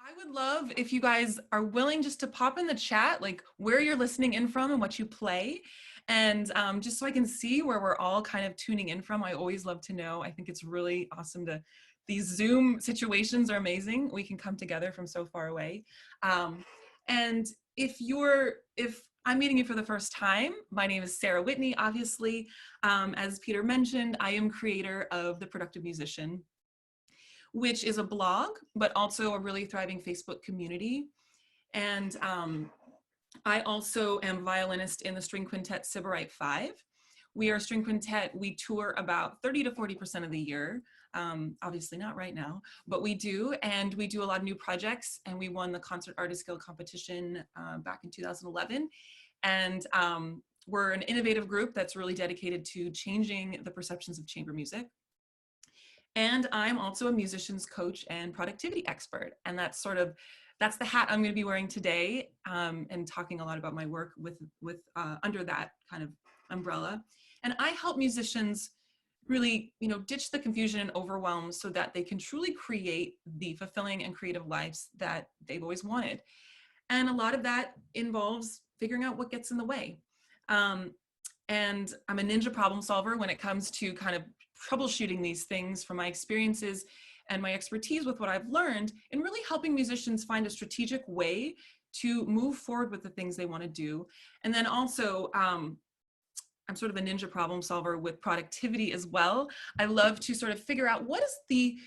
I would love if you guys are willing just to pop in the chat, like where you're listening in from and what you play. And just so I can see where we're all kind of tuning in from. I always love to know. I think it's really awesome these Zoom situations are amazing. We can come together from so far away. And if I'm meeting you for the first time, my name is Sarah Whitney, obviously. As Peter mentioned, I am creator of The Productive Musician, which is a blog, but also a really thriving Facebook community. And I also am violinist in the string quintet Sybarite 5. We are a string quintet. We tour about 30 to 40% of the year. Obviously not right now, but we do. And we do a lot of new projects. And we won the Concert Artist Guild competition back in 2011. And we're an innovative group that's really dedicated to changing the perceptions of chamber music. And I'm also a musician's coach and productivity expert. And that's the hat I'm going to be wearing today, and talking a lot about my work with under that kind of umbrella. And I help musicians really, ditch the confusion and overwhelm so that they can truly create the fulfilling and creative lives that they've always wanted. And a lot of that involves figuring out what gets in the way. And I'm a ninja problem solver when it comes to kind of troubleshooting these things from my experiences and my expertise with what I've learned, and really helping musicians find a strategic way to move forward with the things they want to do. And then also, I'm sort of a ninja problem solver with productivity as well. I love to sort of figure out what are the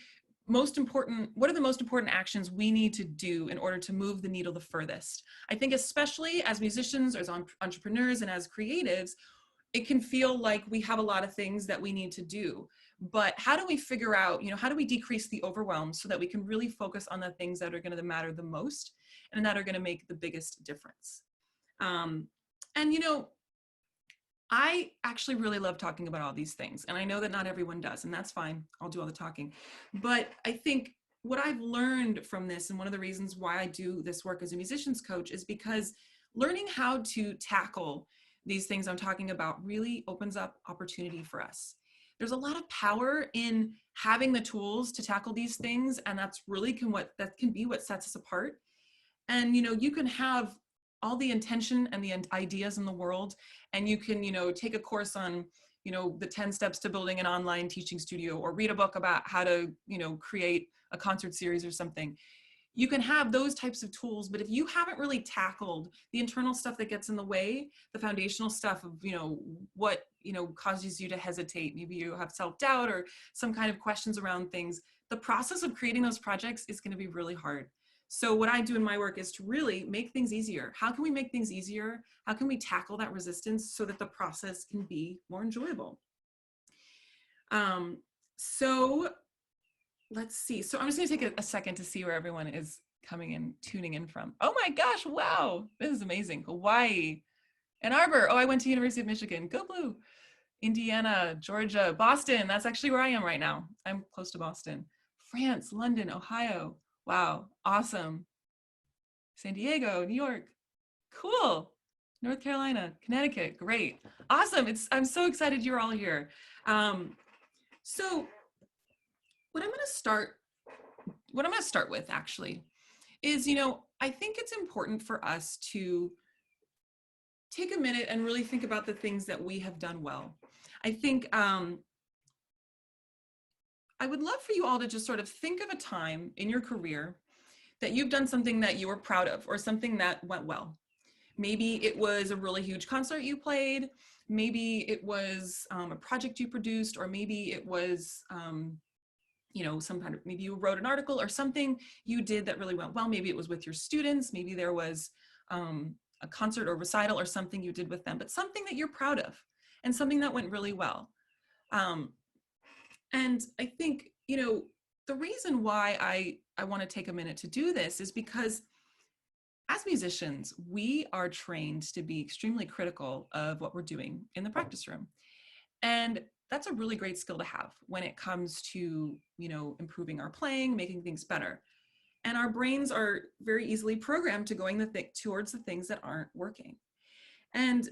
most important actions we need to do in order to move the needle the furthest. I think especially as musicians, as entrepreneurs, and as creatives, it can feel like we have a lot of things that we need to do, but how do we figure out, how do we decrease the overwhelm so that we can really focus on the things that are going to matter the most and that are going to make the biggest difference? I actually really love talking about all these things, and I know that not everyone does, and that's fine. I'll do all the talking. But I think what I've learned from this, and one of the reasons why I do this work as a musician's coach, is because learning how to tackle these things I'm talking about really opens up opportunity for us. There's a lot of power in having the tools to tackle these things, and that's really that can be what sets us apart. And you can have all the intention and the ideas in the world, and you can take a course on the 10 steps to building an online teaching studio, or read a book about how to create a concert series or something. You can have those types of tools, but if you haven't really tackled the internal stuff that gets in the way, the foundational stuff of, what, causes you to hesitate, maybe you have self-doubt or some kind of questions around things, the process of creating those projects is going to be really hard. So what I do in my work is to really make things easier. How can we make things easier? How can we tackle that resistance so that the process can be more enjoyable? So let's see. So I'm just going to take a second to see where everyone is coming in, tuning in from. Oh my gosh, wow. This is amazing. Hawaii, Ann Arbor. Oh, I went to University of Michigan. Go Blue. Indiana, Georgia, Boston. That's actually where I am right now. I'm close to Boston. France, London, Ohio. Wow, awesome. San Diego, New York. Cool. North Carolina, Connecticut. Great. Awesome. I'm so excited you're all here. So what I'm going to start with actually is, I think it's important for us to take a minute and really think about the things that we have done well. I think I would love for you all to just sort of think of a time in your career that you've done something that you were proud of, or something that went well. Maybe it was a really huge concert you played. Maybe it was a project you produced, or maybe it was maybe you wrote an article or something you did that really went well. Maybe it was with your students. Maybe there was a concert or recital or something you did with them, but something that you're proud of and something that went really well. And I think, the reason why I want to take a minute to do this is because as musicians, we are trained to be extremely critical of what we're doing in the practice room. And that's a really great skill to have when it comes to, improving our playing, making things better. And our brains are very easily programmed to going towards the things that aren't working. And,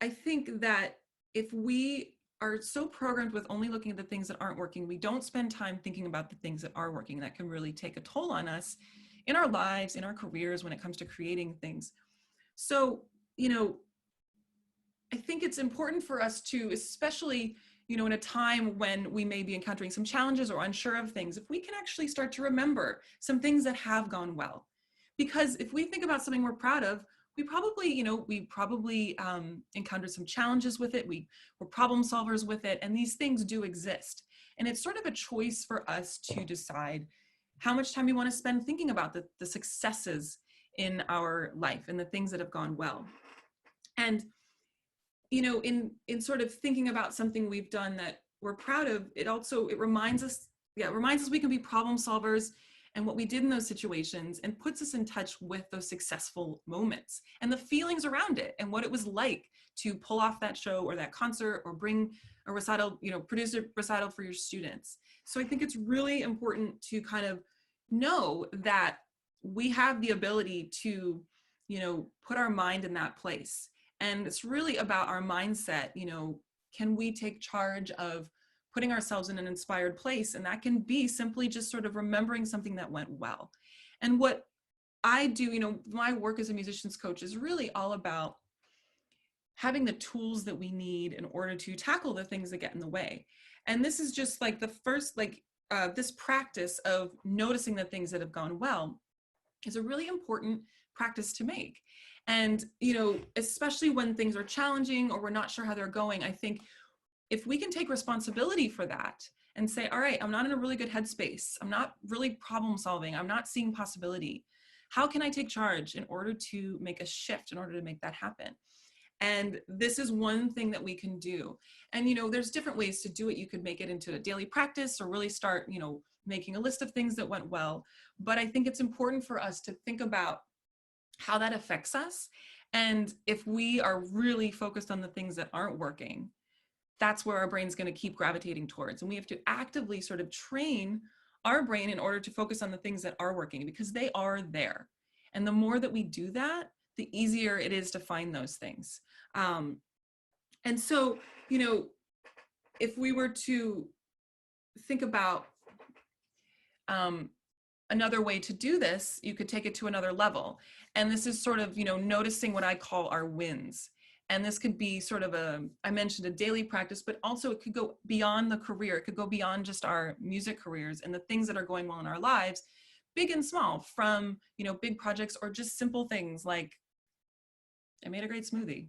I think that if we are so programmed with only looking at the things that aren't working, we don't spend time thinking about the things that are working. That can really take a toll on us in our lives, in our careers, when it comes to creating things. So, you know, I think it's important for us to, especially, you know, in a time when we may be encountering some challenges or unsure of things, if we can actually start to remember some things that have gone well. Because if we think about something we're proud of, we probably, you know, encountered some challenges with it. We're problem solvers with it, and these things do exist. And it's sort of a choice for us to decide how much time we want to spend thinking about the successes in our life and the things that have gone well. And you know, in sort of thinking about something we've done that we're proud of, it reminds us we can be problem solvers and what we did in those situations, and puts us in touch with those successful moments and the feelings around it and what it was like to pull off that show or that concert or bring a recital, you know, produce a recital for your students. So I think it's really important to kind of know that we have the ability to, you know, put our mind in that place. And it's really about our mindset. You know, can we take charge of putting ourselves in an inspired place? And that can be simply just sort of remembering something that went well. And what I do, you know, my work as a musician's coach is really all about having the tools that we need in order to tackle the things that get in the way. And this is just like the first, this practice of noticing the things that have gone well is a really important practice to make. And, you know, especially when things are challenging or we're not sure how they're going, I think if we can take responsibility for that and say, all right, I'm not in a really good headspace, I'm not really problem solving, I'm not seeing possibility, how can I take charge in order to make a shift, in order to make that happen? And this is one thing that we can do. And, you know, there's different ways to do it. You could make it into a daily practice or really start, you know, making a list of things that went well. But I think it's important for us to think about how that affects us. And if we are really focused on the things that aren't working, that's where our brain's going to keep gravitating towards. And we have to actively sort of train our brain in order to focus on the things that are working, because they are there. And the more that we do that, the easier it is to find those things. And so, you know, if we were to think about another way to do this, you could take it to another level. And this is sort of, you know, noticing what I call our wins. And this could be sort of I mentioned a daily practice, but also it could go beyond the career. It could go beyond just our music careers and the things that are going well in our lives, big and small, from, you know, big projects or just simple things like, I made a great smoothie.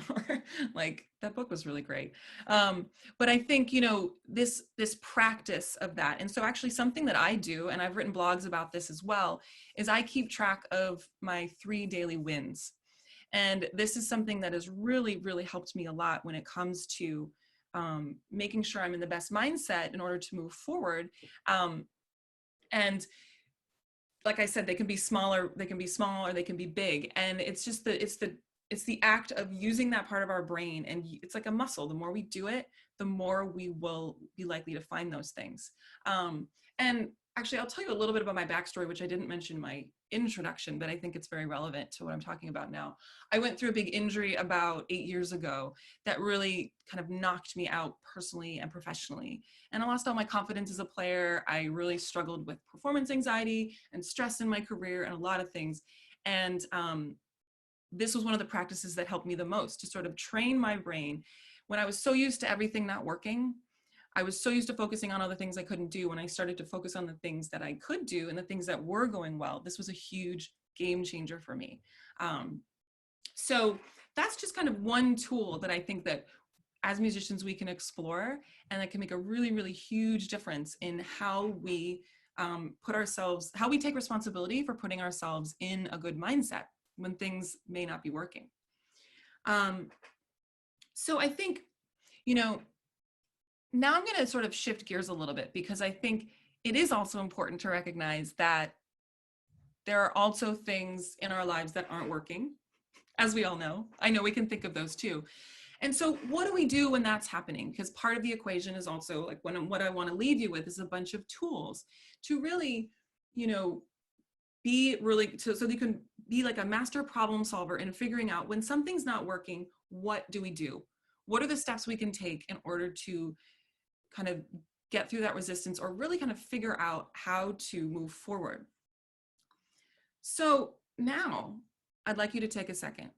Or like, that book was really great. But I think, you know, this practice of that. And so actually something that I do, and I've written blogs about this as well, is I keep track of my 3 daily wins. And this is something that has really, really helped me a lot when it comes to making sure I'm in the best mindset in order to move forward. And like I said, they can be smaller, they can be small, or they can be big. And it's just it's the act of using that part of our brain. And it's like a muscle. The more we do it, the more we will be likely to find those things. And actually, I'll tell you a little bit about my backstory, which I didn't mention in my introduction, but I think it's very relevant to what I'm talking about now. I went through a big injury about 8 years ago that really kind of knocked me out personally and professionally. And I lost all my confidence as a player. I really struggled with performance anxiety and stress in my career and a lot of things. And this was one of the practices that helped me the most, to sort of train my brain. When I was so used to everything not working, I was so used to focusing on all the things I couldn't do. When I started to focus on the things that I could do and the things that were going well, this was a huge game changer for me. So that's just kind of one tool that I think that as musicians we can explore, and that can make a really, really huge difference in how we how we take responsibility for putting ourselves in a good mindset when things may not be working. So I think, you know, now I'm going to sort of shift gears a little bit, because I think it is also important to recognize that there are also things in our lives that aren't working, as we all know. I know we can think of those too. And so what do we do when that's happening? Because part of the equation is also, like, what I want to leave you with is a bunch of tools to really, you know, be really, so you can be like a master problem solver in figuring out when something's not working, what do we do? what are the steps we can take in order to kind of get through that resistance, or really kind of figure out how to move forward. So now I'd like you to take a second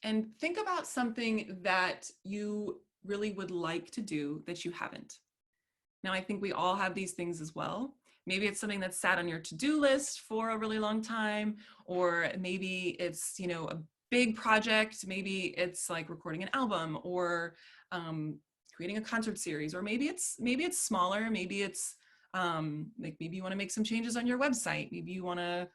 and think about something that you really would like to do that you haven't. Now, I think we all have these things as well. Maybe it's something that's sat on your to-do list for a really long time, or maybe it's, you know, a big project. Maybe it's like recording an album, or creating a concert series, or maybe it's smaller. Maybe it's like maybe you want to make some changes on your website. Maybe you want to,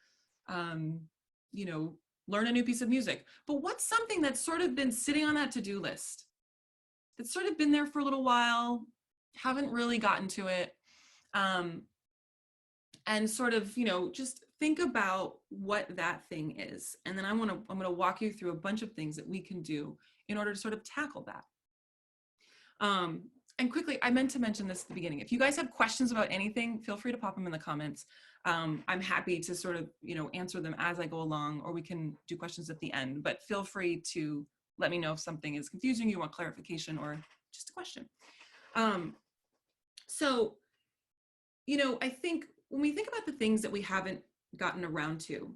you know, learn a new piece of music. But what's something that's sort of been sitting on that to-do list? That's sort of been there for a little while, haven't really gotten to it. And sort of, you know, just think about what that thing is. And then I'm gonna walk you through a bunch of things that we can do in order to sort of tackle that. And quickly, I meant to mention this at the beginning. If you guys have questions about anything, feel free to pop them in the comments. I'm happy to sort of, you know, answer them as I go along, or we can do questions at the end, but feel free to let me know if something is confusing, you want clarification, or just a question. So, you know, I think when we think about the things that we haven't gotten around to,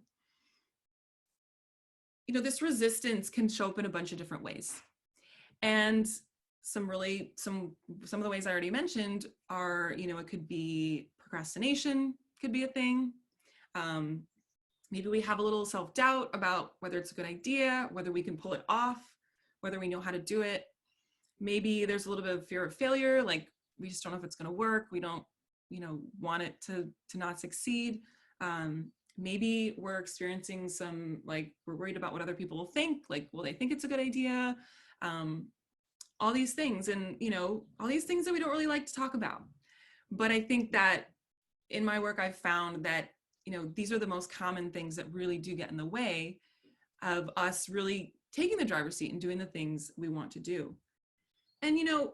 you know, this resistance can show up in a bunch of different ways. And some of the ways I already mentioned are, you know, it could be procrastination, could be a thing. Maybe we have a little self-doubt about whether it's a good idea, whether we can pull it off, whether we know how to do it. Maybe there's a little bit of fear of failure, like we just don't know if it's going to work. We don't, you know, want it to not succeed. Maybe we're experiencing some, like, we're worried about what other people will think, like, will they think it's a good idea? All these things, and, you know, all these things that we don't really like to talk about. But I think that in my work, I've found that, you know, these are the most common things that really do get in the way of us really taking the driver's seat and doing the things we want to do. And, you know,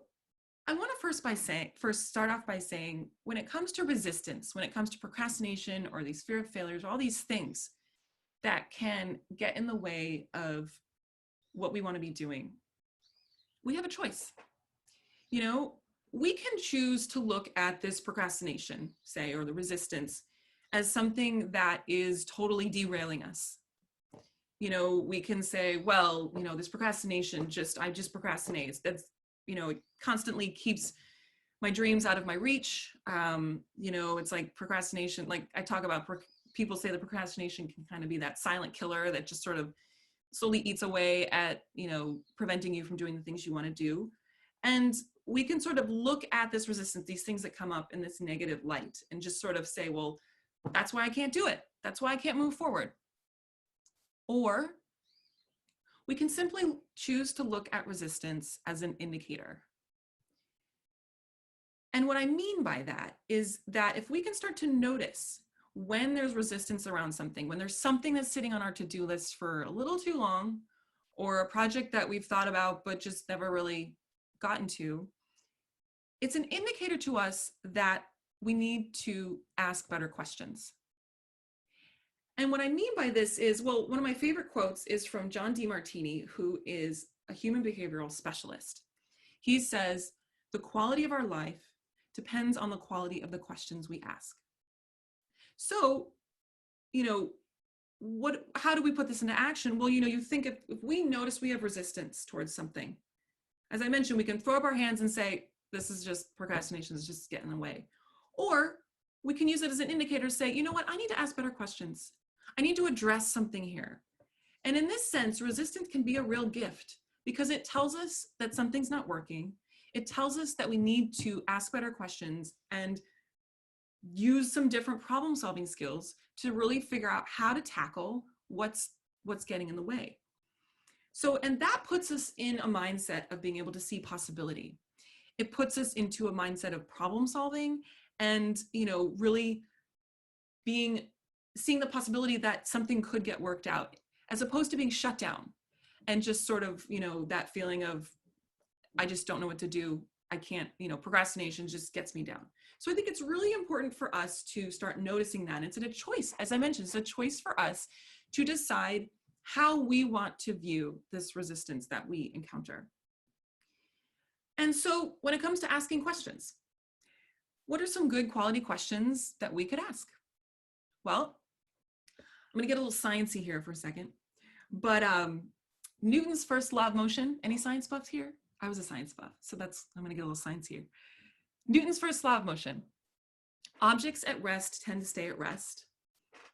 I want to first start off by saying, when it comes to resistance, when it comes to procrastination or these fear of failures, all these things that can get in the way of what we want to be doing, we have a choice. You know, we can choose to look at this procrastination, say, or the resistance, as something that is totally derailing us. You know, we can say, well, you know, this procrastination, I just procrastinate. That's, you know, it constantly keeps my dreams out of my reach. You know, it's like procrastination, like I talk about, people say that procrastination can kind of be that silent killer that just sort of slowly eats away at, you know, preventing you from doing the things you want to do. And we can sort of look at this resistance, these things that come up in this negative light, and just sort of say, well, that's why I can't do it. That's why I can't move forward. Or we can simply choose to look at resistance as an indicator. And what I mean by that is that if we can start to notice when there's resistance around something, when there's something that's sitting on our to-do list for a little too long, or a project that we've thought about but just never really gotten to, it's an indicator to us that we need to ask better questions. And what I mean by this is, well, one of my favorite quotes is from John DeMartini, who is a human behavioral specialist. He says, "The quality of our life depends on the quality of the questions we ask." So, you know, how do we put this into action? Well, you know, you think if we notice we have resistance towards something, as I mentioned, we can throw up our hands and say, this is just procrastination, is just getting in the way. Or we can use it as an indicator to say, you know what, I need to ask better questions. I need to address something here. And in this sense, resistance can be a real gift because it tells us that something's not working. It tells us that we need to ask better questions and use some different problem solving skills to really figure out how to tackle what's getting in the way. So, and that puts us in a mindset of being able to see possibility. It puts us into a mindset of problem solving and, you know, really seeing the possibility that something could get worked out, as opposed to being shut down and just sort of, you know, that feeling of, I just don't know what to do. I can't, you know, procrastination just gets me down. So I think it's really important for us to start noticing that. It's a choice. As I mentioned, it's a choice for us to decide how we want to view this resistance that we encounter. And so when it comes to asking questions, what are some good quality questions that we could ask? Well, I'm gonna get a little sciencey here for a second, but Newton's first law of motion, any science buffs here? I was a science buff, so I'm gonna get a little science here. Newton's first law of motion, objects at rest tend to stay at rest.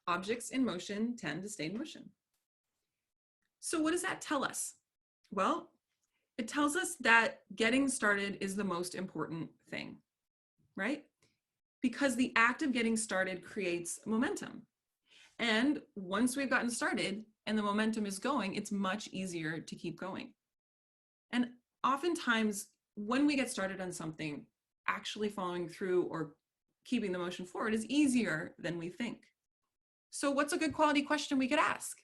Objects in motion tend to stay in motion. So what does that tell us? Well, it tells us that getting started is the most important thing, right? Because the act of getting started creates momentum. And once we've gotten started and the momentum is going, it's much easier to keep going. And oftentimes when we get started on something, actually following through or keeping the motion forward is easier than we think. So what's a good quality question we could ask?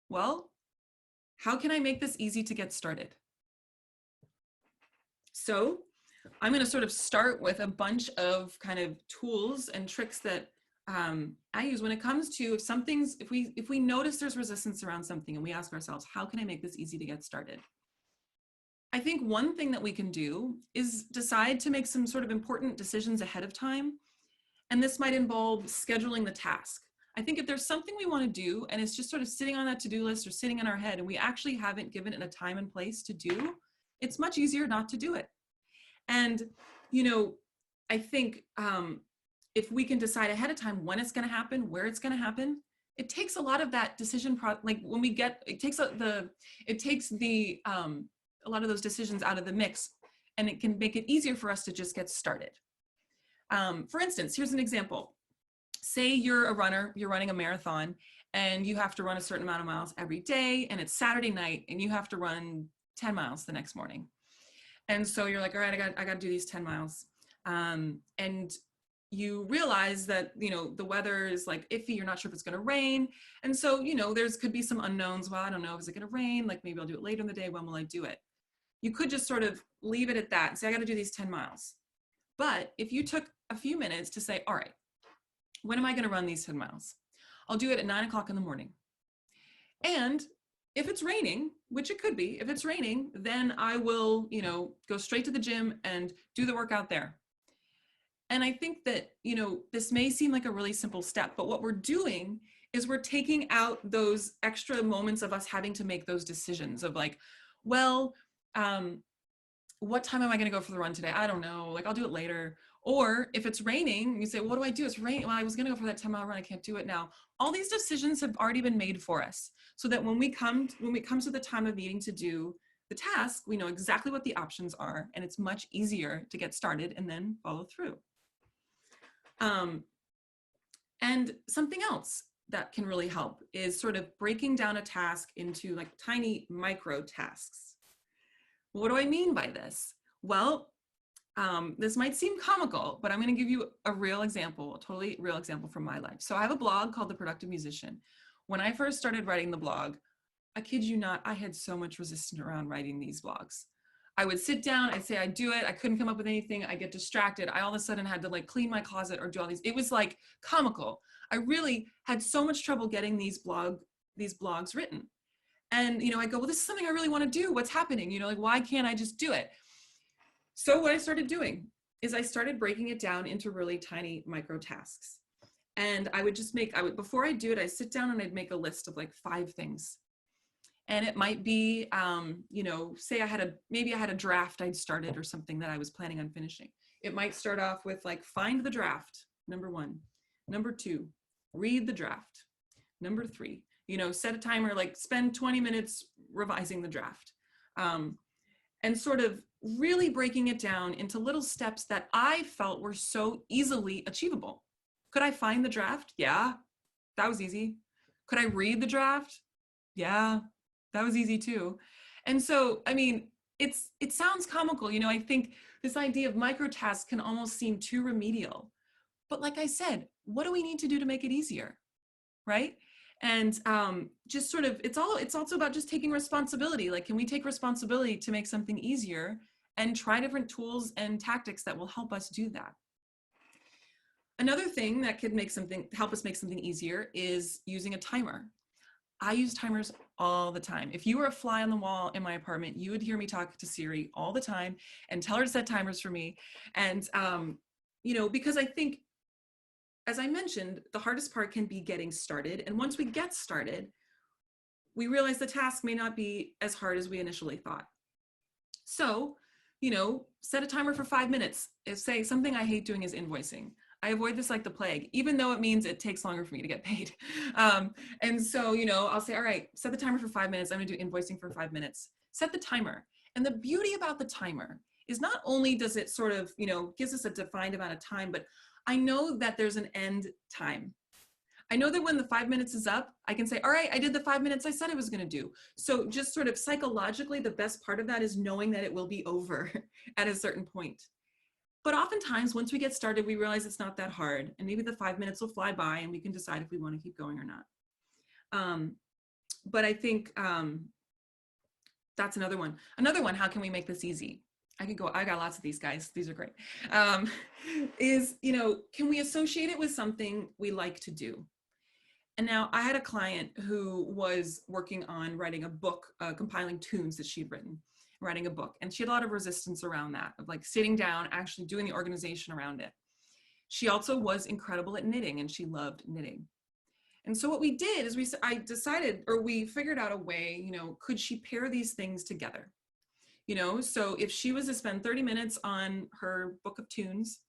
Well, how can I make this easy to get started? So I'm going to sort of start with a bunch of kind of tools and tricks that I use when it comes to if we notice there's resistance around something and we ask ourselves, how can I make this easy to get started? I think one thing that we can do is decide to make some sort of important decisions ahead of time. And this might involve scheduling the task. I think if there's something we want to do and it's just sort of sitting on that to-do list or sitting in our head and we actually haven't given it a time and place to do, it's much easier not to do it. And, I think if we can decide ahead of time when it's going to happen, where it's going to happen, it takes a lot of that decision it takes a lot of those decisions out of the mix, and it can make it easier for us to just get started. For instance, here's an example. Say you're a runner, you're running a marathon, and you have to run a certain amount of miles every day, and it's Saturday night, and you have to run 10 miles the next morning. And so you're like, all right, I got to do these 10 miles. And you realize that, the weather is like iffy, you're not sure if it's going to rain. And so, could be some unknowns. Well, I don't know, is it going to rain? Like maybe I'll do it later in the day. When will I do it? You could just sort of leave it at that and say, I got to do these 10 miles. But if you took a few minutes to say, all right, when am I going to run these 10 miles? I'll do it at 9 o'clock in the morning. And if it's raining, which it could be, if it's raining, then I will, go straight to the gym and do the workout there. And I think that, this may seem like a really simple step, but what we're doing is we're taking out those extra moments of us having to make those decisions of like, well, what time am I going to go for the run today? I don't know. Like, I'll do it later. Or if it's raining, you say, well, what do I do? It's raining. Well, I was going to go for that 10-mile run. I can't do it now. All these decisions have already been made for us so that when it comes to the time of needing to do the task, we know exactly what the options are, and it's much easier to get started and then follow through. And something else that can really help is sort of breaking down a task into like tiny micro tasks. What do I mean by this? Well, this might seem comical, but I'm going to give you a real example, a totally real example from my life. So I have a blog called The Productive Musician. When I first started writing the blog, I kid you not, I had so much resistance around writing these blogs. I would sit down, I'd say I'd do it, I couldn't come up with anything, I get distracted, I all of a sudden had to like clean my closet or do all these. It was like comical. I really had so much trouble getting these blogs written. And, I go, well, this is something I really want to do. What's happening? Like, why can't I just do it? So what I started doing is I started breaking it down into really tiny micro tasks. And I would just before I do it, I sit down and I'd make a list of like 5 things. And it might be, say maybe I had a draft I'd started or something that I was planning on finishing. It might start off with like, find the draft, number 1. Number 2, read the draft. Number 3, set a timer, like spend 20 minutes revising the draft. And sort of really breaking it down into little steps that I felt were so easily achievable. Could I find the draft? Yeah, that was easy. Could I read the draft? Yeah, that was easy too. And so, I mean, it sounds comical. I think this idea of microtasks can almost seem too remedial. But like I said, what do we need to do to make it easier, right? And just sort of, it's also about just taking responsibility. Like, can we take responsibility to make something easier and try different tools and tactics that will help us do that? Another thing that could help us make something easier is using a timer. I use timers all the time. If you were a fly on the wall in my apartment, you would hear me talk to Siri all the time and tell her to set timers for me. And, you know, because I think, as I mentioned, the hardest part can be getting started. And once we get started, we realize the task may not be as hard as we initially thought. So, you know, set a timer for 5 minutes. If, say, something I hate doing is invoicing. I avoid this like the plague, even though it means it takes longer for me to get paid. And so, you know, I'll say, all right, set the timer for 5 minutes. I'm gonna do invoicing for 5 minutes. Set the timer. And the beauty about the timer is not only does it sort of, you know, gives us a defined amount of time, but I know that there's an end time. I know that when the 5 minutes is up, I can say, all right, I did the 5 minutes I said I was going to do. So just sort of psychologically, the best part of that is knowing that it will be over at a certain point. But oftentimes, once we get started, we realize it's not that hard. And maybe the 5 minutes will fly by and we can decide if we want to keep going or not. But I think that's another one. Another one, how can we make this easy? I got lots of these, guys. These are great. Is, you know, can we associate it with something we like to do? And now I had a client who was working on writing a book, compiling tunes that she'd written, writing a book. And she had a lot of resistance around that, of like sitting down, actually doing the organization around it. She also was incredible at knitting and she loved knitting. And so what we did is we figured out a way, you know, could she pair these things together? You know, so if she was to spend 30 minutes on her book of tunes,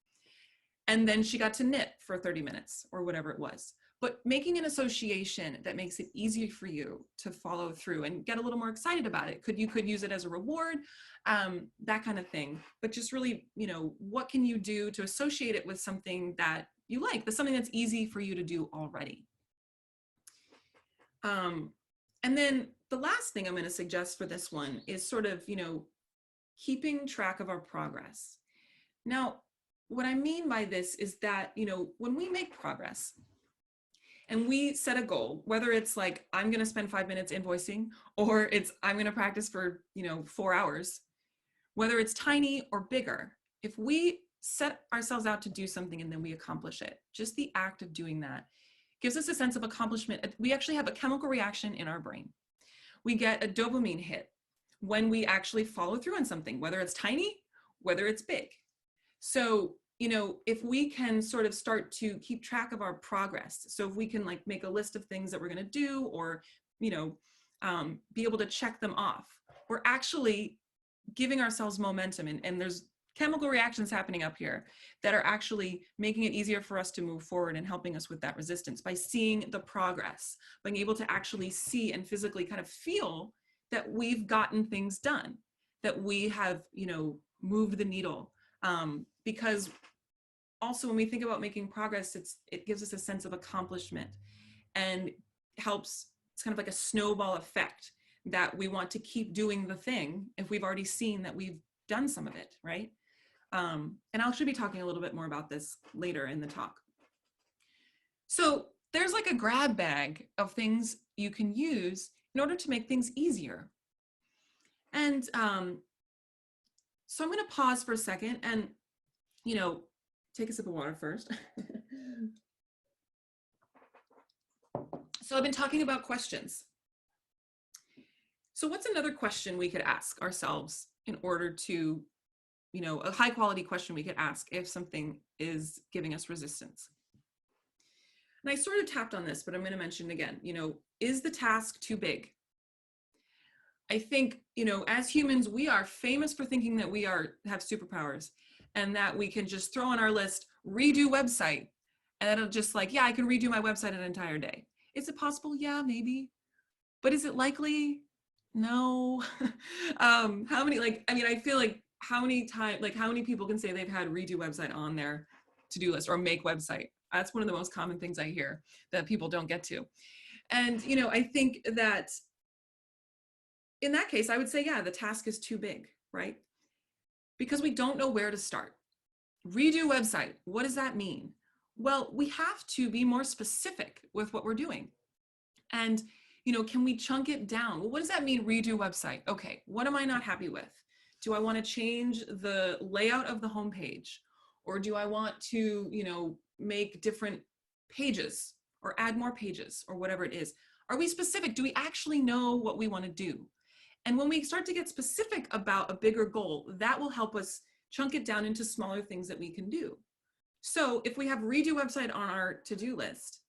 and then she got to knit for 30 minutes or whatever it was, but making an association that makes it easier for you to follow through and get a little more excited about it. You could use it as a reward, that kind of thing. But just really, you know, what can you do to associate it with something that you like, that's something that's easy for you to do already. And then the last thing I'm going to suggest for this one is sort of, you know, keeping track of our progress. Now, what I mean by this is that, you know, when we make progress and we set a goal, whether it's like, I'm going to spend 5 minutes invoicing, or it's, I'm going to practice for, you know, 4 hours, whether it's tiny or bigger, if we set ourselves out to do something and then we accomplish it, just the act of doing that gives us a sense of accomplishment. We actually have a chemical reaction in our brain. We get a dopamine hit when we actually follow through on something, whether it's tiny, whether it's big. So, you know, if we can sort of start to keep track of our progress, so if we can like make a list of things that we're going to do, or, you know, be able to check them off, we're actually giving ourselves momentum. And there's chemical reactions happening up here that are actually making it easier for us to move forward and helping us with that resistance by seeing the progress, being able to actually see and physically kind of feel that we've gotten things done, that we have, you know, moved the needle. Because also when we think about making progress, it gives us a sense of accomplishment and helps, it's kind of like a snowball effect that we want to keep doing the thing if we've already seen that we've done some of it, right? And I'll actually be talking a little bit more about this later in the talk. So there's like a grab bag of things you can use in order to make things easier. And so I'm going to pause for a second and, you know, take a sip of water first. So I've been talking about questions. So what's another question we could ask ourselves in order to, you know, a high quality question we could ask if something is giving us resistance? And I sort of tapped on this, but I'm going to mention it again. You know, is the task too big? I think, you know, as humans, we are famous for thinking that we have superpowers and that we can just throw on our list, redo website, and it'll just like, yeah, I can redo my website an entire day. Is it possible? Yeah, maybe. But is it likely? No. How many, like, I mean, I feel like how many people can say they've had redo website on their to-do list or make website? That's one of the most common things I hear that people don't get to. And, you know, I think that in that case, I would say, yeah, the task is too big, right? Because we don't know where to start. Redo website, what does that mean? Well, we have to be more specific with what we're doing. And, you know, can we chunk it down? Well, what does that mean, redo website? Okay, what am I not happy with? Do I want to change the layout of the homepage? Or do I want to, you know, make different pages or add more pages or whatever it is? Are we specific? Do we actually know what we want to do? And when we start to get specific about a bigger goal, that will help us chunk it down into smaller things that we can do. So if we have redo website on our to-do list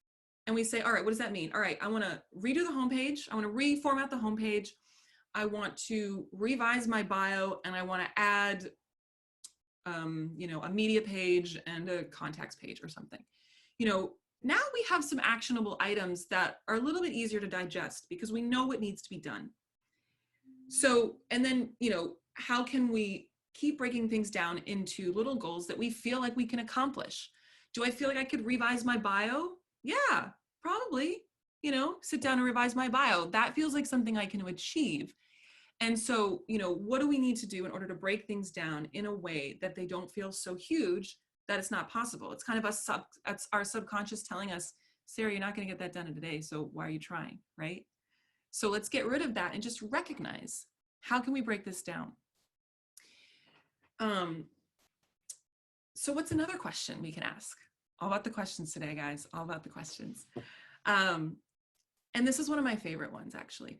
and we say, all right, what does that mean? All right, I want to redo the homepage. I want to reformat the homepage. I want to revise my bio, and I want to add, a media page and a contacts page or something. Now we have some actionable items that are a little bit easier to digest because we know what needs to be done. So, and then, how can we keep breaking things down into little goals that we feel like we can accomplish? Do I feel like I could revise my bio? Yeah, probably. Sit down and revise my bio. That feels like something I can achieve. And so, what do we need to do in order to break things down in a way that they don't feel so huge that it's not possible? It's kind of that's our subconscious telling us, Sarah, you're not going to get that done in a day, so why are you trying, right? So let's get rid of that and just recognize, how can we break this down? So what's another question we can ask? All about the questions today, guys, all about the questions. And this is one of my favorite ones, actually.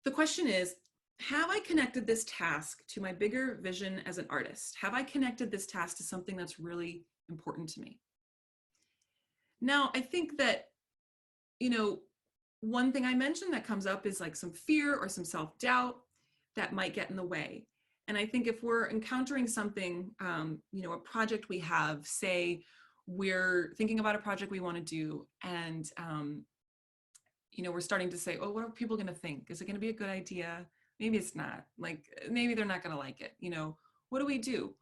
The question is, have I connected this task to my bigger vision as an artist? Have I connected this task to something that's really important to me? Now, I think that, one thing I mentioned that comes up is like some fear or some self-doubt that might get in the way. And I think if we're encountering something, a project we have, say we're thinking about a project we want to do, and we're starting to say, oh, what are people going to think? Is it going to be a good idea? Maybe it's not. Like, maybe they're not going to like it. What do we do?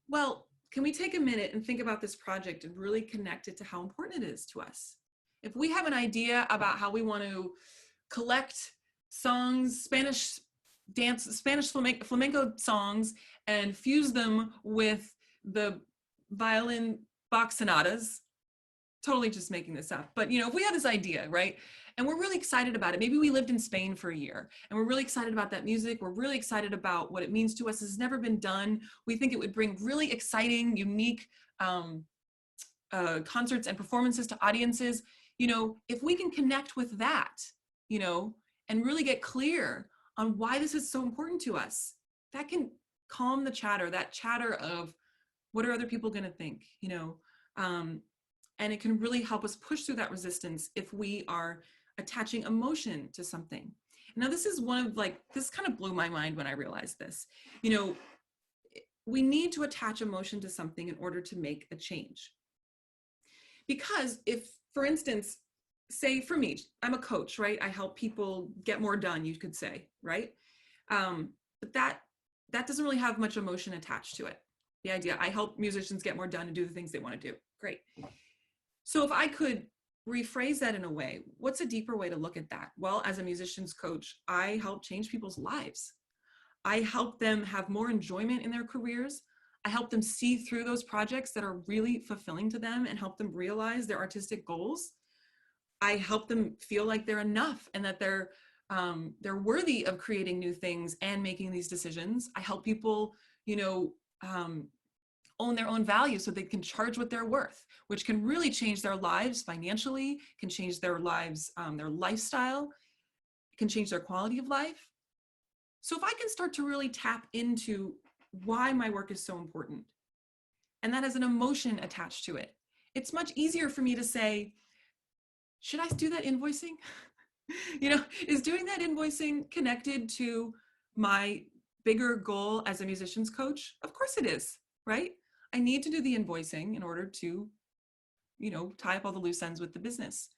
Well, can we take a minute and think about this project and really connect it to how important it is to us? If we have an idea about how we want to collect songs, Spanish flamenco songs, and fuse them with the violin Bach sonatas, totally just making this up, but if we have this idea, right, and we're really excited about it, maybe we lived in Spain for a year and we're really excited about that music, we're really excited about what it means to us, it's never been done, we think it would bring really exciting, unique concerts and performances to audiences, if we can connect with that, and really get clear on why this is so important to us, that can calm the chatter, that chatter of what are other people going to think, and it can really help us push through that resistance if we are attaching emotion to something. Now, this is this kind of blew my mind when I realized this. We need to attach emotion to something in order to make a change. Because if, for instance, say for me, I'm a coach, right? I help people get more done, you could say, right? But that doesn't really have much emotion attached to it. The idea, I help musicians get more done and do the things they want to do. Great. So if I could rephrase that in a way, what's a deeper way to look at that? Well, as a musician's coach, I help change people's lives. I help them have more enjoyment in their careers. I help them see through those projects that are really fulfilling to them and help them realize their artistic goals. I help them feel like they're enough and that they're worthy of creating new things and making these decisions. I help people, own their own value so they can charge what they're worth, which can really change their lives financially, can change their lives, their lifestyle, can change their quality of life. So if I can start to really tap into why my work is so important, and that has an emotion attached to it, it's much easier for me to say, should I do that invoicing? Is doing that invoicing connected to my bigger goal as a musician's coach? Of course it is, right? I need to do the invoicing in order to, tie up all the loose ends with the business.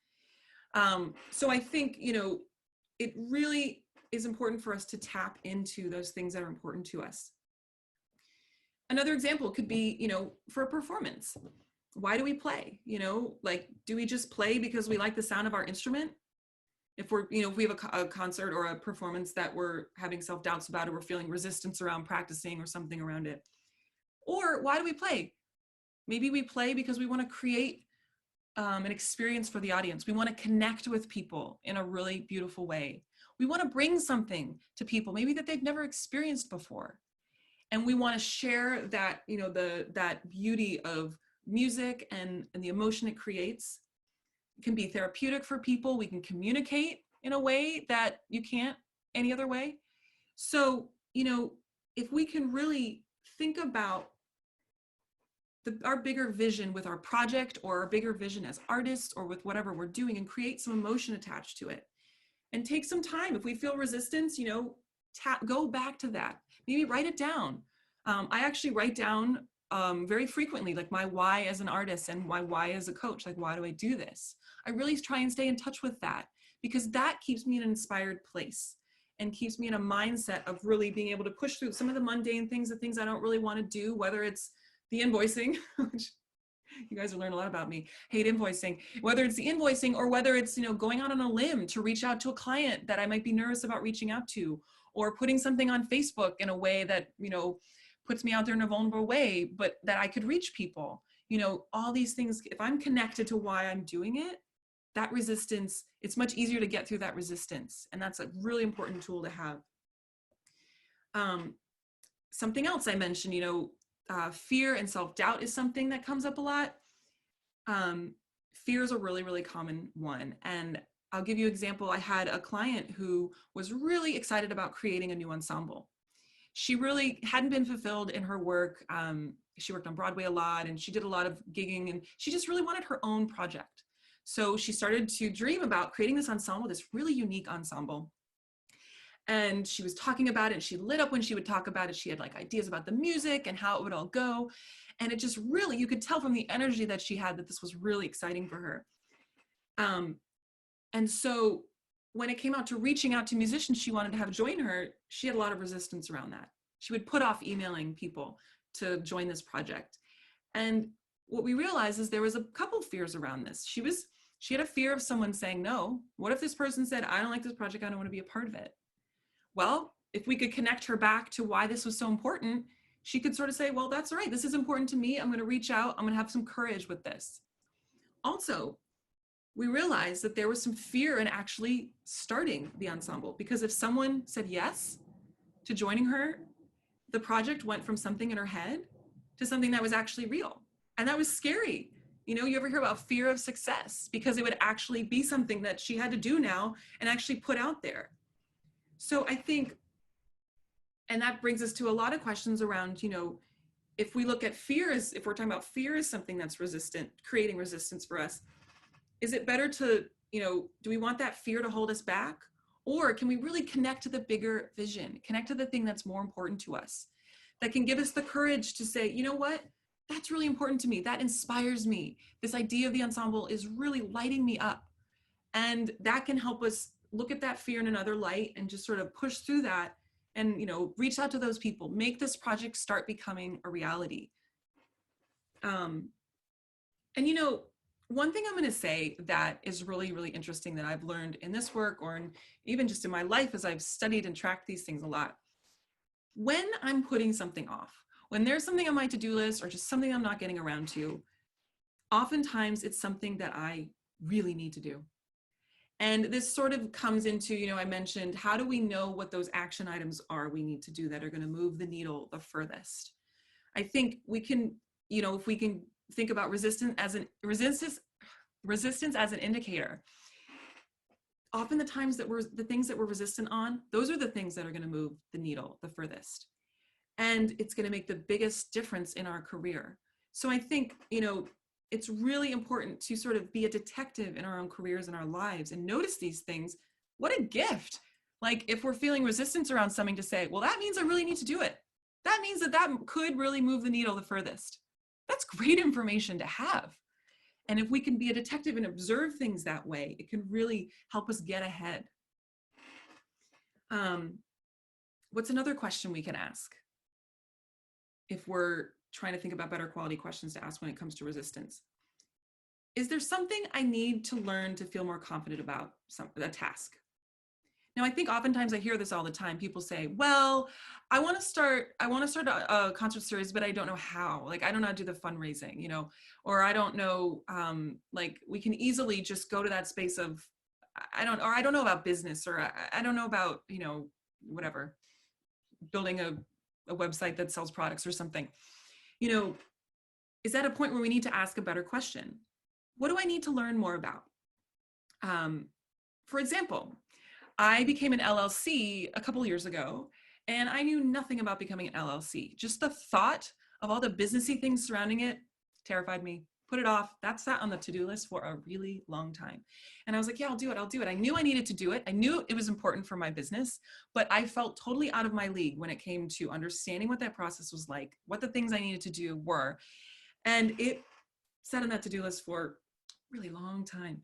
So I think, it really is important for us to tap into those things that are important to us. Another example could be, for a performance. Why do we play? Do we just play because we like the sound of our instrument? If we're, if we have a concert or a performance that we're having self-doubts about, or we're feeling resistance around practicing or something around it. Or why do we play? Maybe we play because we want to create an experience for the audience. We want to connect with people in a really beautiful way. We want to bring something to people, maybe that they've never experienced before. And we want to share that, that beauty of music and the emotion it creates. can be therapeutic for people. We can communicate in a way that you can't any other way. So, if we can really think about our bigger vision with our project, or our bigger vision as artists, or with whatever we're doing, and create some emotion attached to it, and take some time. If we feel resistance, go back to that. Maybe write it down. I actually write down very frequently, like my why as an artist and my why as a coach. Like, why do I do this? I really try and stay in touch with that, because that keeps me in an inspired place and keeps me in a mindset of really being able to push through some of the mundane things, the things I don't really want to do, whether it's the invoicing, which you guys will learn a lot about me, hate invoicing, whether it's the invoicing, or whether it's, going out on a limb to reach out to a client that I might be nervous about reaching out to, or putting something on Facebook in a way that, puts me out there in a vulnerable way, but that I could reach people. All these things, if I'm connected to why I'm doing it, that resistance, it's much easier to get through that resistance. And that's a really important tool to have. Something else I mentioned, fear and self-doubt is something that comes up a lot. Fear is a really, really common one. And I'll give you an example. I had a client who was really excited about creating a new ensemble. She really hadn't been fulfilled in her work. She worked on Broadway a lot, and she did a lot of gigging, and she just really wanted her own project. So she started to dream about creating this ensemble, this really unique ensemble. And she was talking about it, and she lit up when she would talk about it. She had like ideas about the music and how it would all go. And it just really, you could tell from the energy that she had that this was really exciting for her. And so when it came out to reaching out to musicians she wanted to have join her, she had a lot of resistance around that. She would put off emailing people to join this project. And what we realized is there was a couple fears around this. She had a fear of someone saying no. What if this person said, I don't like this project, I don't want to be a part of it? Well, if we could connect her back to why this was so important, she could sort of say, well, that's all right. This is important to me. I'm going to reach out. I'm going to have some courage with this. Also, we realized that there was some fear in actually starting the ensemble, because if someone said yes to joining her, the project went from something in her head to something that was actually real. And that was scary. You ever hear about fear of success? Because it would actually be something that she had to do now and actually put out there. So I think, and that brings us to a lot of questions around, if we look at fear as, if we're talking about fear as something that's resistant, creating resistance for us, is it better to, do we want that fear to hold us back? Or can we really connect to the bigger vision, connect to the thing that's more important to us, that can give us the courage to say, you know what, that's really important to me. That inspires me. This idea of the ensemble is really lighting me up. And that can help us look at that fear in another light and just sort of push through that and, reach out to those people, make this project start becoming a reality. And, one thing I'm going to say that is really, really interesting that I've learned in this work, or even just in my life as I've studied and tracked these things a lot. When I'm putting something off, when there's something on my to-do list or just something I'm not getting around to, oftentimes it's something that I really need to do. And this sort of comes into, I mentioned, how do we know what those action items are we need to do that are going to move the needle the furthest? I think we can, if we can think about resistance as an indicator. Often the times that the things that we're resistant on, those are the things that are going to move the needle the furthest. And it's going to make the biggest difference in our career. So I think, it's really important to sort of be a detective in our own careers and our lives and notice these things. What a gift. Like if we're feeling resistance around something, to say, well, that means I really need to do it. That means that could really move the needle the furthest. That's great information to have. And if we can be a detective and observe things that way, it can really help us get ahead. What's another question we can ask if we're trying to think about better quality questions to ask when it comes to resistance? Is there something I need to learn to feel more confident about a task? Now, I think oftentimes I hear this all the time. People say, well, I want to start a concert series, but I don't know how. Like, I don't know how to do the fundraising, or I don't know, like we can easily just go to that space of, I don't know about business, or I don't know about, whatever, building a website that sells products or something. Is that a point where we need to ask a better question? What do I need to learn more about? For example, I became an LLC a couple years ago, and I knew nothing about becoming an LLC. Just the thought of all the businessy things surrounding it terrified me. Put it off. That sat on the to-do list for a really long time. And I was like, yeah, I'll do it. I'll do it. I knew I needed to do it. I knew it was important for my business, but I felt totally out of my league when it came to understanding what that process was like, what the things I needed to do were. And it sat on that to-do list for a really long time.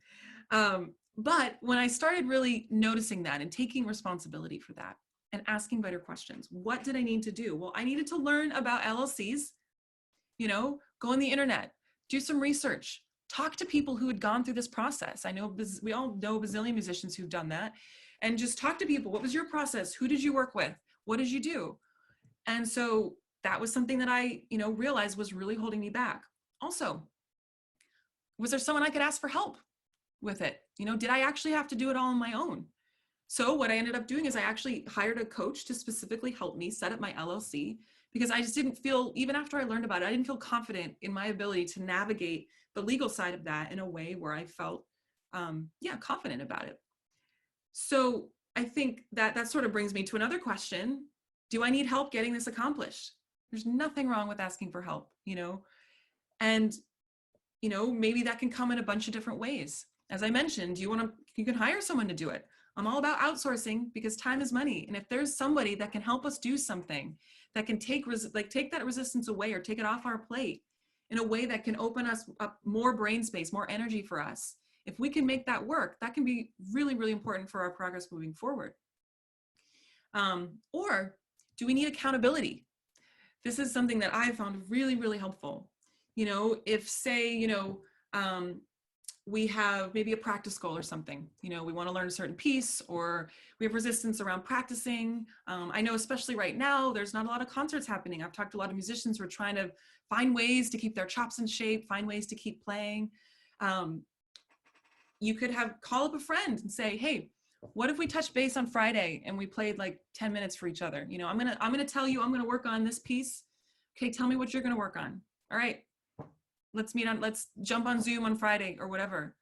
But when I started really noticing that and taking responsibility for that and asking better questions, what did I need to do? Well, I needed to learn about LLCs, go on the internet, do some research, talk to people who had gone through this process. I know we all know bazillion musicians who've done that, and just talk to people. What was your process? Who did you work with? What did you do? And so that was something that I, realized was really holding me back. Also, was there someone I could ask for help with it? Did I actually have to do it all on my own? So what I ended up doing is I actually hired a coach to specifically help me set up my LLC, because I just didn't feel, even after I learned about it, I didn't feel confident in my ability to navigate the legal side of that in a way where I felt, confident about it. So I think that sort of brings me to another question. Do I need help getting this accomplished? There's nothing wrong with asking for help, and, maybe that can come in a bunch of different ways. As I mentioned, you can hire someone to do it. I'm all about outsourcing because time is money. And if there's somebody that can help us do something that can take that resistance away or take it off our plate in a way that can open us up more brain space, more energy for us, if we can make that work, that can be really, really important for our progress moving forward. Or do we need accountability? This is something that I found really, really helpful. If say, we have maybe a practice goal or something, we want to learn a certain piece, or we have resistance around practicing. I know especially right now, there's not a lot of concerts happening. I've talked to a lot of musicians who are trying to find ways to keep their chops in shape, find ways to keep playing. You could call up a friend and say, hey, what if we touch base on Friday and we played like 10 minutes for each other? I'm gonna tell you, I'm gonna work on this piece. Okay, tell me what you're gonna work on. All right, let's jump on Zoom on Friday or whatever.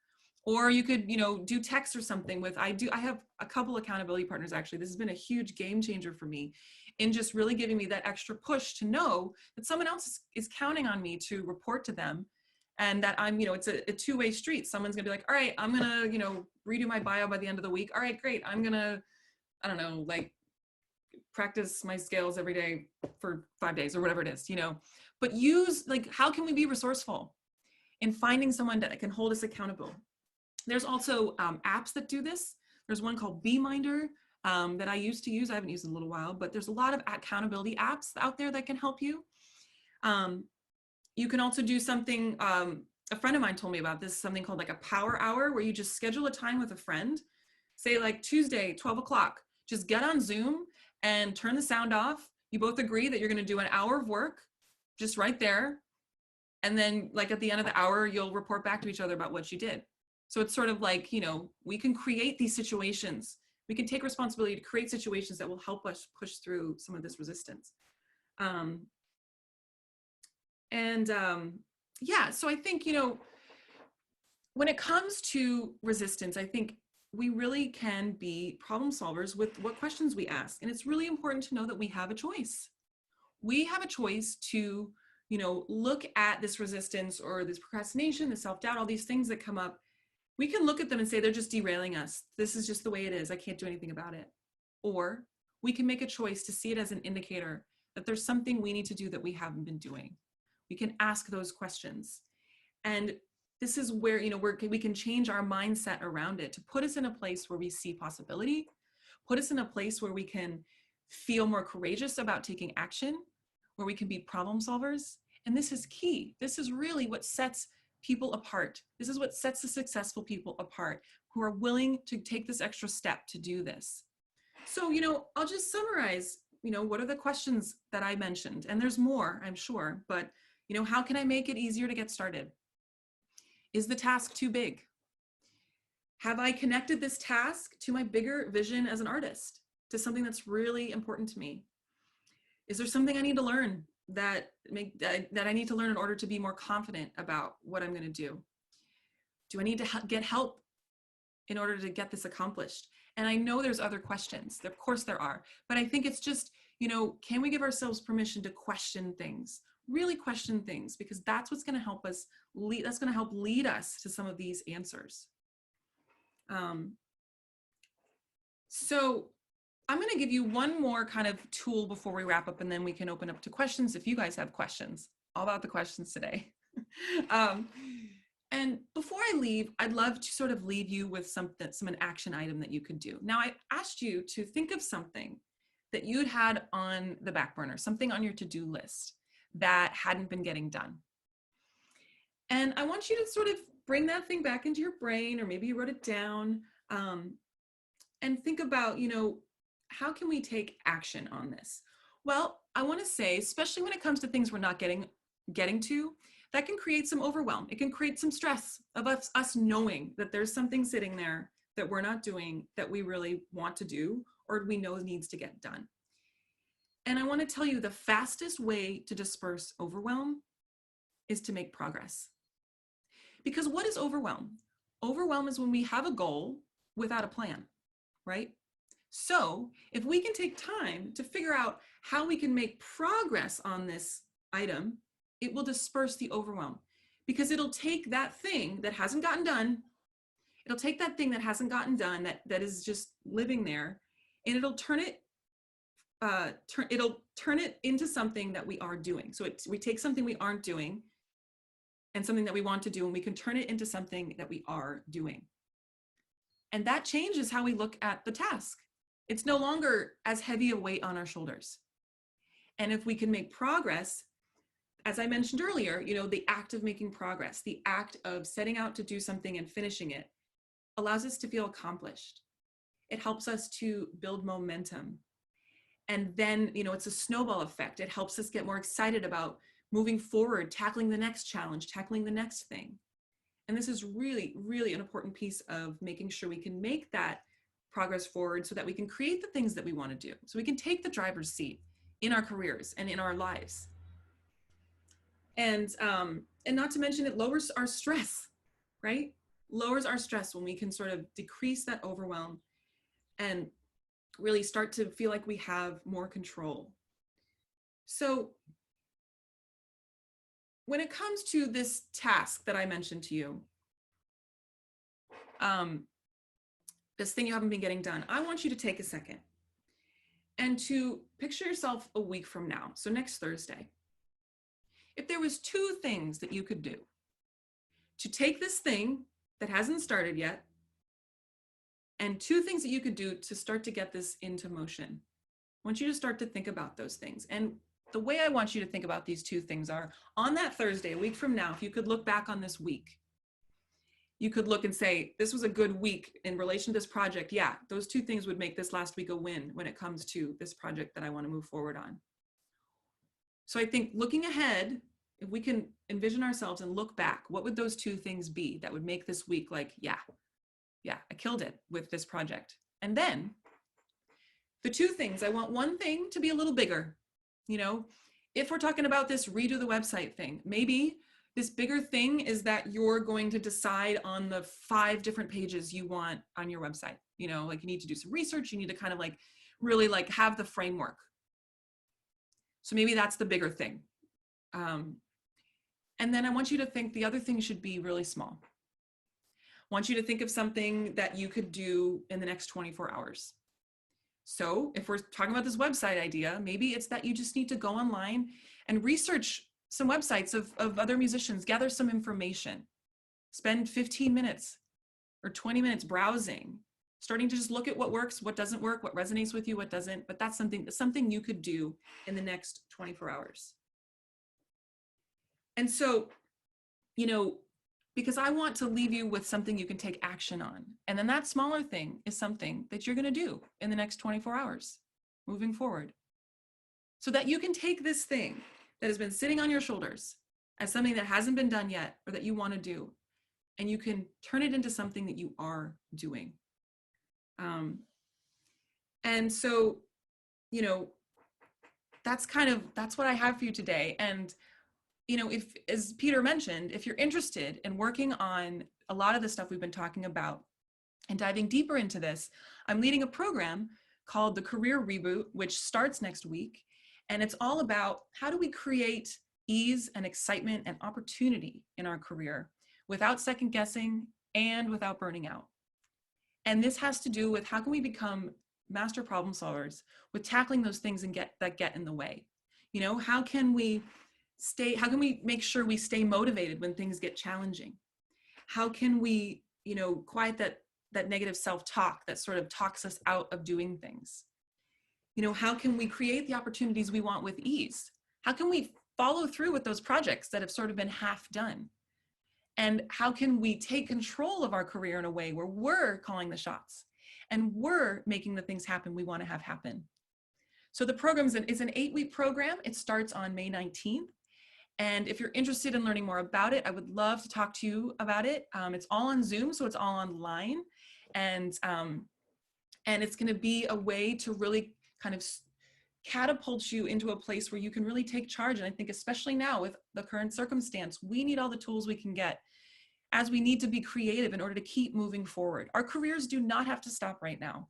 Or you could, do text or something I have a couple accountability partners, actually. This has been a huge game changer for me in just really giving me that extra push to know that someone else is counting on me to report to them, and that I'm, it's a two-way street. Someone's gonna be like, all right, I'm gonna, redo my bio by the end of the week. All right, great. I'm gonna, I don't know, practice my scales every day for 5 days or whatever it is, but use, how can we be resourceful in finding someone that can hold us accountable? There's also apps that do this. There's one called Beeminder that I used to use. I haven't used it in a little while, but there's a lot of accountability apps out there that can help you. You can also do something, a friend of mine told me about this, something called a power hour, where you just schedule a time with a friend, say Tuesday, 12 o'clock, just get on Zoom and turn the sound off. You both agree that you're gonna do an hour of work, just right there. And then at the end of the hour, you'll report back to each other about what you did. So it's sort of we can create these situations. We can take responsibility to create situations that will help us push through some of this resistance. So I think, when it comes to resistance, I think we really can be problem solvers with what questions we ask. And it's really important to know that we have a choice. We have a choice to, look at this resistance or this procrastination, the self-doubt, all these things that come up. We can look at them and say, they're just derailing us. This is just the way it is. I can't do anything about it. Or we can make a choice to see it as an indicator that there's something we need to do that we haven't been doing. We can ask those questions. And this is where, we can change our mindset around it to put us in a place where we see possibility, put us in a place where we can feel more courageous about taking action, where we can be problem solvers. And this is key. This is really what sets people apart. This is what sets the successful people apart, who are willing to take this extra step to do this. So, I'll just summarize, what are the questions that I mentioned? And there's more, I'm sure, but, how can I make it easier to get started? Is the task too big? Have I connected this task to my bigger vision as an artist, to something that's really important to me? Is there something I need to learn that I need to learn in order to be more confident about what I'm going to do? Do I need to get help in order to get this accomplished? And I know there's other questions. Of course there are. But I think it's just, can we give ourselves permission to question things? Really question things, because that's what's going to help us lead. That's going to help lead us to some of these answers. So I'm going to give you one more kind of tool before we wrap up, and then we can open up to questions if you guys have questions. All about the questions today. And before I leave, I'd love to sort of leave you with some action item that you could do. Now, I asked you to think of something that you'd had on the back burner, something on your to-do list that hadn't been getting done. And I want you to sort of bring that thing back into your brain, or maybe you wrote it down, and think about, how can we take action on this? Well, I want to say, especially when it comes to things we're not getting to, that can create some overwhelm. It can create some stress of us knowing that there's something sitting there that we're not doing that we really want to do, or we know needs to get done. And I want to tell you, the fastest way to disperse overwhelm is to make progress. Because what is overwhelm? Overwhelm is when we have a goal without a plan, right? So if we can take time to figure out how we can make progress on this item, it will disperse the overwhelm, because it'll take that thing that hasn't gotten done. It'll take that thing that hasn't gotten done, that is just living there, and it'll turn it into something that we are doing. So we take something we aren't doing and something that we want to do, and we can turn it into something that we are doing. And that changes how we look at the task. It's no longer as heavy a weight on our shoulders. And if we can make progress, as I mentioned earlier, the act of making progress, the act of setting out to do something and finishing it, allows us to feel accomplished. It helps us to build momentum. And then, it's a snowball effect. It helps us get more excited about moving forward, tackling the next challenge, tackling the next thing. And this is really, really an important piece of making sure we can make that progress forward, so that we can create the things that we want to do. So we can take the driver's seat in our careers and in our lives. And not to mention, it lowers our stress, right? Lowers our stress when we can sort of decrease that overwhelm and really start to feel like we have more control. So when it comes to this task that I mentioned to you, this thing you haven't been getting done, I want you to take a second and to picture yourself a week from now. So next Thursday, if there was 2 things that you could do to take this thing that hasn't started yet, and 2 things that you could do to start to get this into motion, I want you to start to think about those things. And the way I want you to think about these 2 things are, on that Thursday, a week from now, if you could look back on this week, you could look and say, this was a good week in relation to this project. Yeah, those 2 things would make this last week a win when it comes to this project that I want to move forward on. So I think looking ahead, if we can envision ourselves and look back, what would those 2 things be that would make this week like, yeah, I killed it with this project. And then the 2 things, I want one thing to be a little bigger. If we're talking about this redo the website thing, maybe this bigger thing is that you're going to decide on the 5 different pages you want on your website. Like you need to do some research. You need to kind of really have the framework. So maybe that's the bigger thing. And then I want you to think the other thing should be really small. I want you to think of something that you could do in the next 24 hours. So if we're talking about this website idea, maybe it's that you just need to go online and research some websites of other musicians, gather some information, spend 15 minutes or 20 minutes browsing, starting to just look at what works, what doesn't work, what resonates with you, what doesn't. But that's something you could do in the next 24 hours. And so, because I want to leave you with something you can take action on. And then that smaller thing is something that you're going to do in the next 24 hours moving forward, so that you can take this thing that has been sitting on your shoulders as something that hasn't been done yet or that you want to do, and you can turn it into something that you are doing. And so, that's what I have for you today. And if, as Peter mentioned, if you're interested in working on a lot of the stuff we've been talking about, And diving deeper into this, I'm leading a program called the Career Reboot, which starts next week. And it's all about how do we create ease and excitement and opportunity in our career without second guessing and without burning out. And this has to do with how can we become master problem solvers with tackling those things that get in the way. You know, how can we make sure we stay motivated when things get challenging? How can we, you know, quiet that negative self-talk that sort of talks us out of doing things? You know, how can we create the opportunities we want with ease? How can we follow through with those projects that have sort of been half done? And how can we take control of our career in a way where we're calling the shots and we're making the things happen we want to have happen? So the program is an 8-week program. It starts on May 19th. And if you're interested in learning more about it, I would love to talk to you about it. It's all on Zoom, so it's all online. And it's going to be a way to really kind of catapult you into a place where you can really take charge. And I think especially now with the current circumstance, we need all the tools we can get as we need to be creative in order to keep moving forward. Our careers do not have to stop right now.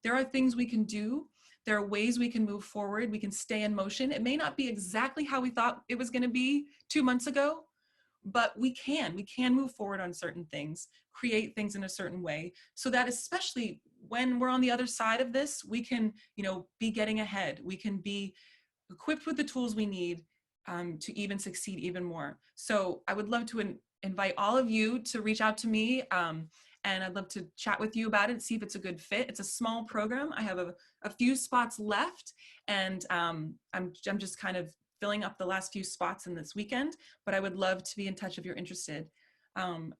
There are things we can do. There are ways we can move forward. We can stay in motion. It may not be exactly how we thought it was going to be 2 months ago, but we can move forward on certain things, create things in a certain way, so that especially when we're on the other side of this, we can, you know, be getting ahead. We can be equipped with the tools we need to even succeed even more. So I would love to invite all of you to reach out to me, and I'd love to chat with you about it, see if it's a good fit. It's a small program. I have a few spots left, and I'm just kind of filling up the last few spots in this weekend, but I would love to be in touch if you're interested.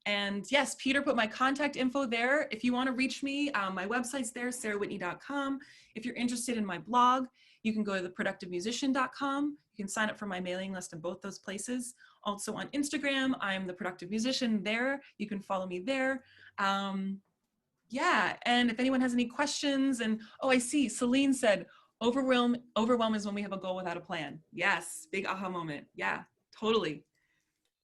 And yes, Peter put my contact info there. If you want to reach me, my website's there, sarahwhitney.com. If you're interested in my blog, you can go to theproductivemusician.com. You can sign up for my mailing list in both those places. Also on Instagram, I'm the Productive Musician there. You can follow me there. Yeah, and if anyone has any questions, and oh, I see, Celine said, overwhelm is when we have a goal without a plan. Yes, big aha moment. Yeah, totally.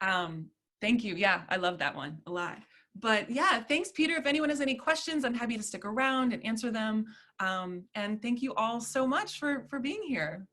Thank you. Yeah, I love that one a lot. But yeah, thanks, Peter. If anyone has any questions, I'm happy to stick around and answer them. And thank you all so much for being here.